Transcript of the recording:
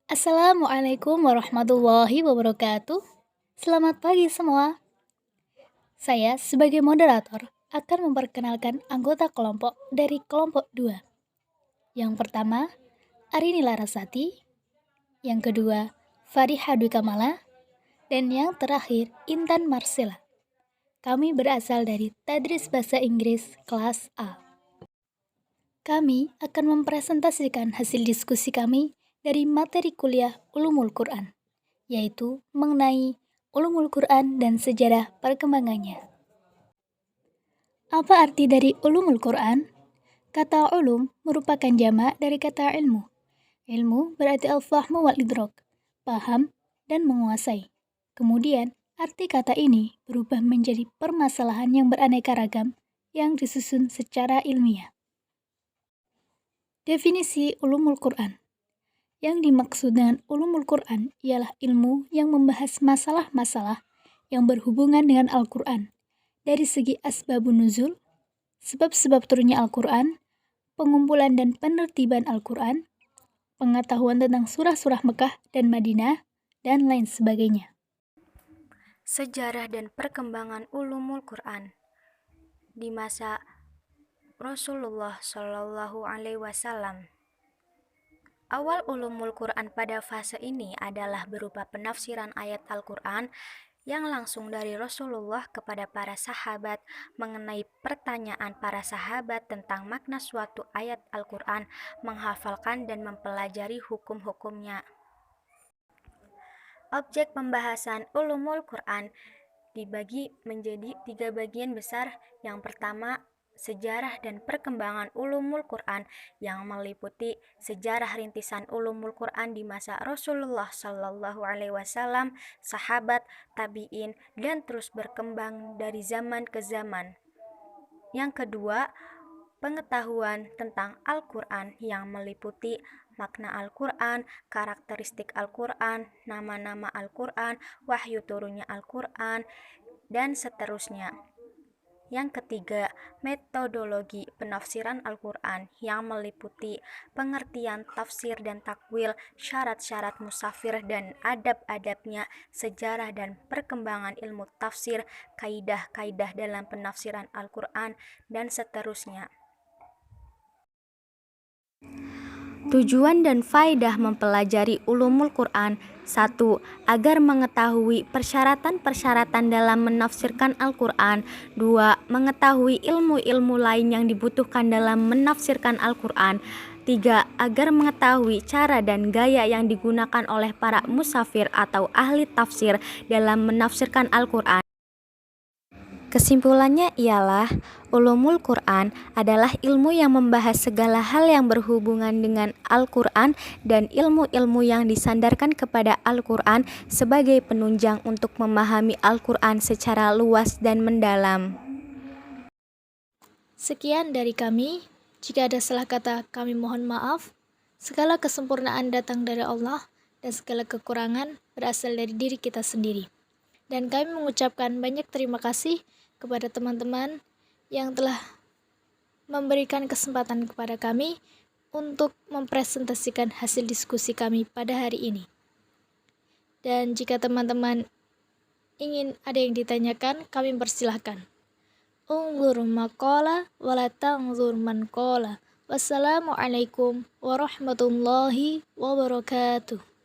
Assalamualaikum warahmatullahi wabarakatuh. Selamat pagi semua. Saya sebagai moderator akan memperkenalkan anggota kelompok dari kelompok 2. Yang pertama, Arini Larasati. Yang kedua, Fariha Dwi Kamala. Dan yang terakhir, Intan Marcella. Kami berasal dari Tadris Bahasa Inggris kelas A. Kami akan mempresentasikan hasil diskusi kami dari materi kuliah Ulumul Quran, yaitu mengenai Ulumul Quran dan sejarah perkembangannya. Apa arti dari Ulumul Quran? Kata ulum merupakan jamak dari kata ilmu. Ilmu berarti al-fahmu wal idrok, paham dan menguasai. Kemudian, arti kata ini berubah menjadi permasalahan yang beraneka ragam yang disusun secara ilmiah. Definisi Ulumul Quran. Yang dimaksud dengan Ulumul Quran ialah ilmu yang membahas masalah-masalah yang berhubungan dengan Al-Quran dari segi asbabun nuzul, sebab-sebab turunnya Al-Quran, pengumpulan dan penertiban Al-Quran, pengetahuan tentang surah-surah Mekah dan Madinah, dan lain sebagainya. Sejarah dan perkembangan ulumul Quran di masa Rasulullah Shallallahu Alaihi Wasallam. Awal ulumul Quran pada fase ini adalah berupa penafsiran ayat Al-Quran yang langsung dari Rasulullah kepada para sahabat mengenai pertanyaan para sahabat tentang makna suatu ayat Al-Quran, menghafalkan dan mempelajari hukum-hukumnya. Objek pembahasan ulumul Quran dibagi menjadi 3 bagian besar. Yang pertama, sejarah dan perkembangan ulumul Quran yang meliputi sejarah rintisan ulumul Quran di masa Rasulullah Shallallahu Alaihi Wasallam, sahabat, tabi'in, dan terus berkembang dari zaman ke zaman. Yang kedua, pengetahuan tentang Al-Quran yang meliputi makna Al-Quran, karakteristik Al-Quran, nama-nama Al-Quran, wahyu turunnya Al-Quran, dan seterusnya. Yang ketiga, metodologi penafsiran Al-Quran yang meliputi pengertian tafsir dan takwil, syarat-syarat musafir dan adab-adabnya, sejarah dan perkembangan ilmu tafsir, kaidah-kaidah dalam penafsiran Al-Quran, dan seterusnya. Tujuan dan faedah mempelajari ulumul Quran. 1. Agar mengetahui persyaratan-persyaratan dalam menafsirkan Al-Quran. 2. Mengetahui ilmu-ilmu lain yang dibutuhkan dalam menafsirkan Al-Quran. 3. Agar mengetahui cara dan gaya yang digunakan oleh para musafir atau ahli tafsir dalam menafsirkan Al-Quran. Kesimpulannya ialah, ulumul Quran adalah ilmu yang membahas segala hal yang berhubungan dengan Al-Quran dan ilmu-ilmu yang disandarkan kepada Al-Quran sebagai penunjang untuk memahami Al-Quran secara luas dan mendalam. Sekian dari kami. Jika ada salah kata, kami mohon maaf. Segala kesempurnaan datang dari Allah dan segala kekurangan berasal dari diri kita sendiri. Dan kami mengucapkan banyak terima kasih kepada teman-teman yang telah memberikan kesempatan kepada kami untuk mempresentasikan hasil diskusi kami pada hari ini. Dan jika teman-teman ingin ada yang ditanyakan, kami persilahkan. Unzur maqala wala tanzur man qala. Wassalamualaikum warahmatullahi wabarakatuh.